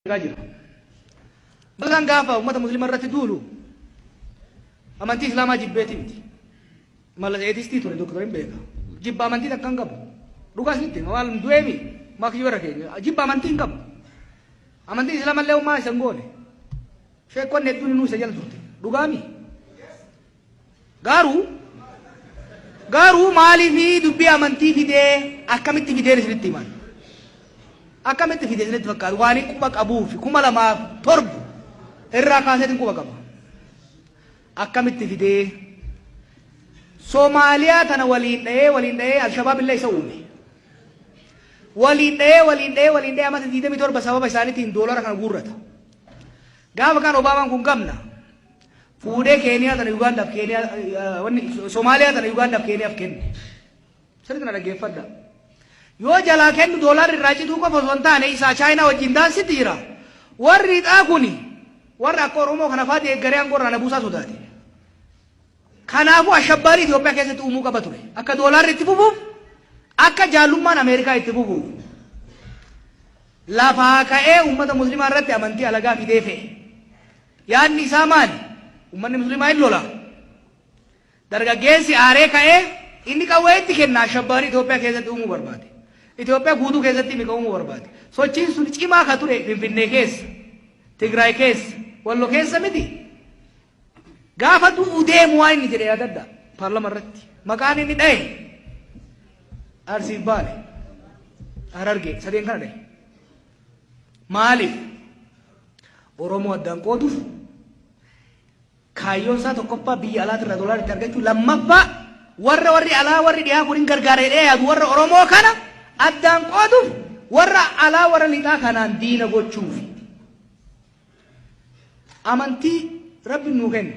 Gajira. Bagan gafa ummata muslima irratti duulu amantii islaamaa jibbeeti miti. Mala eetisti ture doktorin beeka. Jibba amantii takkan qabu. Dhugaa isinitti waan du'eemi maakii bara keenya jibba amantii hin qabu. Amantii islaamaa illee ummaa isa hin goone. Sheekonni hedduun inuu isa jala turte. Dhugaami. Garuu maaliif dubbii amantii fidee akkamitti fidee isinitti himan? Akkamitti fidee isinitti fakkaatu waan hin quba qabuufi 2007 irraa kaaseetiin quba qaba. Akkamitti fidee Somaaliyaa tana waliin dha'ee Al-Shabaab illee isa uume. Waliin dha'ee amata 27 sababa isaaniitiin doolara kana guurrata. Gaafa kan Obaamaan kun gamna. Fuudhee Keeniyaa tana Ugaandaaf Somaaliyaa tana Ugaandaaf Keeniyaaf kenne. Sirri kana dhaggeeffadha. Yoo jalaa kennu doolaarri irraa cituu qofa osoo hin taane isaa Chaayinaa wajjin daansitti jira. Warri hidhaa kuni warra akka Oromoo kana faati eeggaree angorraa na buusaa sodaate. Kanaafuu ashabbaarii Itoophiyaa keessatti uumuu qaba ture. Akka doolaarri itti fufuuf akka jaallummaan Ameerikaa itti fufuuf. Lafaa ka'ee uummata muslimaa irratti amantii alagaa fidee fe'e. Yaadni isaa maali? Uummanni muslimaa hin lola. Dargaggeessi aaree ka'ee inni qawwee itti kenna ashabbaarii Itoophiyaa keessatti uumuu barbaade. Itoophiyaa guutuu keessatti inni uumuu barbaade. Sochiin sun cimaa ka ture Finfinnee keessa, Tigraay keessa, Wallo keessa miti. Gaafa du'u deemu waan inni jedhe yaadadda paarlama irratti. Maqaan inni dhahe Arsiif baale Harargee sadeen kana dhahe. Maaliif? Oromoo addaan qooduuf kaayyoon isaa tokkoffaa biyya alaati irraa doolaara itti argachuu, lammaffaa warri alaa warri dhiyaa kun hin gargaaree yaadu warra Oromoo kana addaan qooduuf, warra alaa warra lixaa kanaan diina gochuuf. Amantii Rabbi nuu kenne.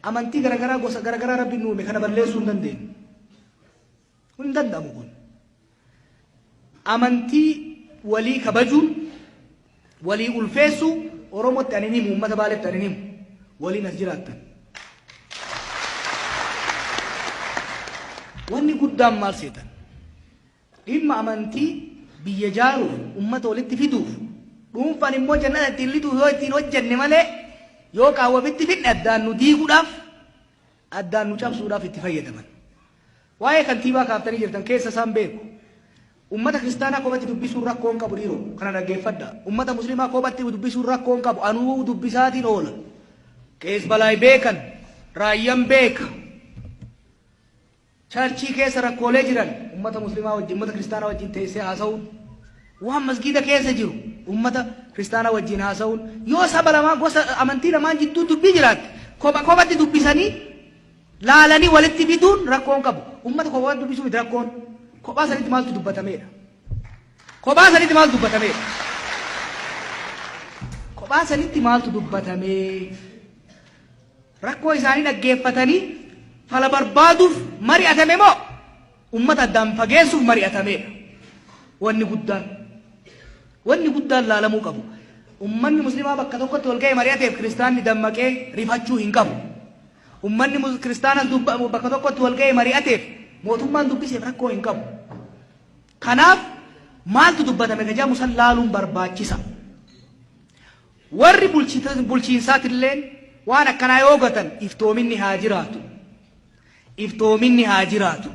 Amantii garagaraa gosa garagaraa Rabbi nuu uume kana balleessuu hin dandeenyu. Kun hin danda'amu kun. Amantii walii kabajuun, walii ulfeessuu Oromootti ani himu, uummata Baaleetti ani himu. Waliin as jiraattan. Wanni guddaan maal seetan? Dhimma amantii biyya jaaruuf, uummata walitti fiduuf, dhuunfaan immoo jannata ittiin lixuuf yoo ittiin hojjenne malee yoo qaawwafitti fidne addaan nu diiguudhaaf, addaan nu cabsuudhaaf itti fayyadaman. Waa'ee kantiibaa kaaftanii jirtan keessa isaan beeku. Ummata kiristaanaa kophatti dubbisuun rakkoo hin qabu dhiiroo kana dhaggeeffadha. Ummata musliimaa kophatti dubbisuun rakkoo hin qabu anuu dubbisaatiin oola. Qees Balaay beekan, Raayyaan beeka. Charchii keessa rakkoolee jiran ummata musliimaa wajjin, ummata kiristaanaa wajjin teessee haasa'uun, waan masgiida keessa jiru ummata kiristaanaa wajjin haasa'uun, yoo saba lamaa gosa amantii lamaan jidduu dubbii jiraatte kophatti dubbisanii laalanii walitti fiduun rakkoo hin qabu. Ummata kophatti dubbisuu miti rakkoon. Kophaa sanitti maaltu dubbatameedha? Kophaa sanitti maaltu dubbatamee? Kophaa sanitti maaltu dubbatamee? Rakkoo isaanii dhaggeeffatanii fala barbaaduuf mari'atame moo ummata addaan fageessuuf mari'atameedha? Wanni guddaan laalamuu qabu. Ummanni musliimaa bakka tokkotti wal ga'ee mari'ateef kiristaanni dammaqee rifachuu hin qabu. Ummanni kiristaanas bakka tokkotti wal ga'ee mari'ateef mootummaan dubbiseef rakkoo hin qabu. Kanaaf maaltu dubbatame ka jedhamu san laaluun barbaachisa. Warri bulchiinsaatilleen waan akkanaa yoo gatan iftoominni haa jiraatu. Iftoominni haa jiraatu.